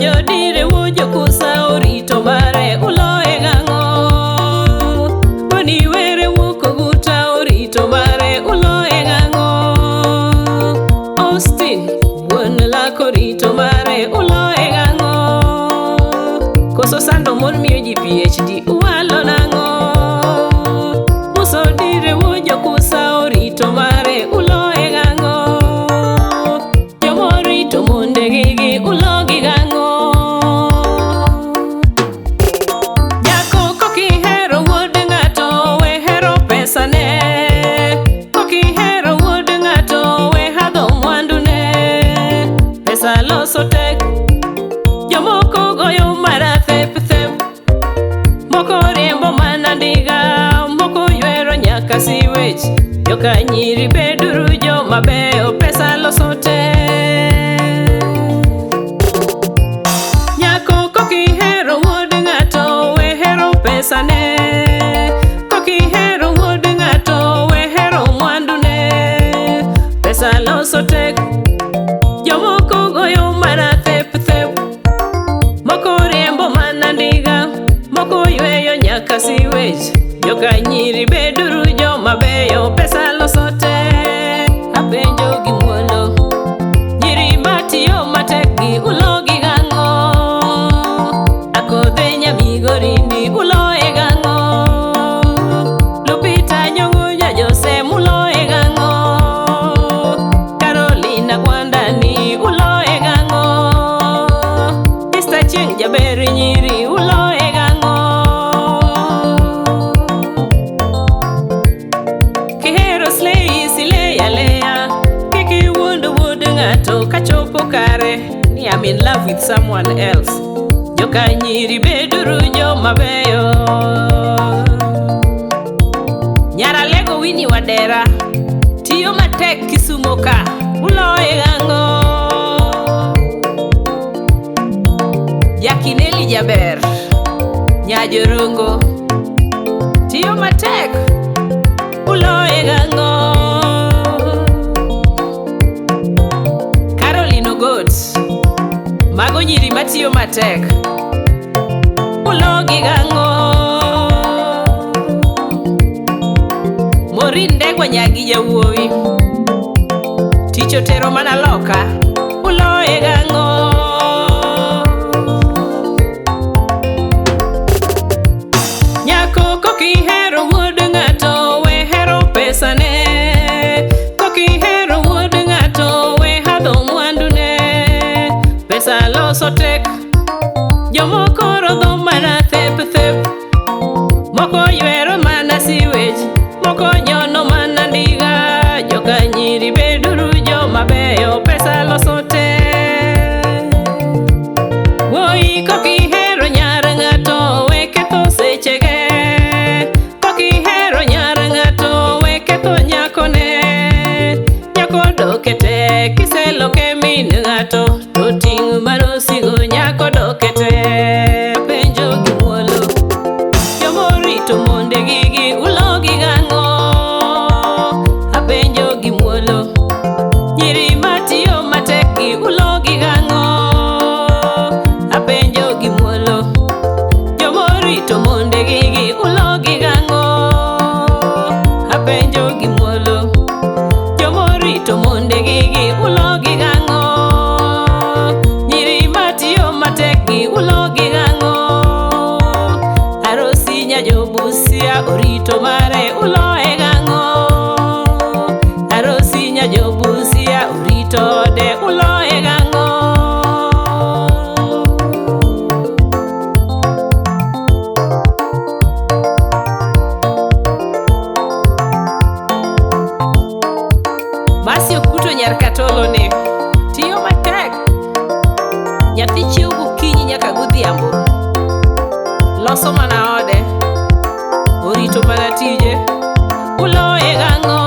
Wojo dire wojo kusa orito mare uloe gang'o. Boni were wuko guta orito mare uloe gang'o. Austin wuon lako rito mare uloe gang'o. Koso sando mon miyo ji PhD uwalo nang'o. Muso dire wojo kusa orito mare uloe gang'o. Jomorito monde gigi ulogi gang'o. Nyako kokihero wuod ng'ato we hero pesane. Kokihero wuod ng'ato we hadho mwandune. Pesa loso tek, jomoko goyo mana thep thep. Moko riembo mana ndiga, moko ywero nyaka siwech. Joka nyiri beduru joma beyo, pesa loso tek. Nyako kokihero wuod ng'ato we hero pesane. Kokihero wuod ng'ato we hero mwandune. Pesa loso tek, jomoko goyo mana thep thep. Moko riembo mana ndiga, moko yweyo nyaka siwech. Joka nyiri beduru joma beyo, pesa loso tek. Apenjo gi muolo, nyiri matiyo matek gi ulogi gang'o. Akodhe nyamigorindi uloe gang'o. Lupita Nyong'o Jose uloe gang'o. Carolina Gwandani uloe gang'o. Esther Chieng jaber nyiri uloe gang'o. Kihero slay sileya leya, kiki wuod ng'ato kachopo kare ni I'm in love with someone else. Joka nyiri beduru joma beyo. Nyara lego Winnie Wadera tiyo matek Kisumo ka uloe gang'o. Yakineli jaber Nyajorongo tiyo matek uloe gang'o. Caroline Ogot mago nyiri matiyo matek ulogi gang'o. Maureen Ndegwa Nyagi jawuowi tich otero mana loka uloe gang'o. Nyako kokihero wuod ng'ato we hero pesane. Kokihero wuod ng'ato we hadho mwandune. Pesa loso tek, jomoko rodho mana thep thep. Moko ywero mana siwech, moko nyono mana ndiga. Joka nyiri beduru joma beyo, pesa loso tek. Woi kokihero nyar ng'ato we ketho sechege. Kokihero nyar ng'ato we ketho nyakone. Nyako dokete kiseloke min ng'ato, to ting' manosigo nyako dokete. Penjo gi muolo, jomorito monde gigi ulogi gang'o. Apenjo gi muolo, nyiri matiyo matek gi ulogi gang'o. Apenjo gi muolo, jomorito monde gigi ulogi gang'o. Apenjo gi muolo, jomorito monde gigi ulogi gang'o. Nyiri matiyo matek gi ulogi gang'o. Arosi Nyajobusia orito mare uloe gang'o. Arosi Nyajobusia orito ode uloe gang'o. Masi Okuto nyar Katolo ne tiyo matek. Nyathi chiew gokinyi nyaka godhiambo. Loso mana ode, orito mana tije uloe gang'o.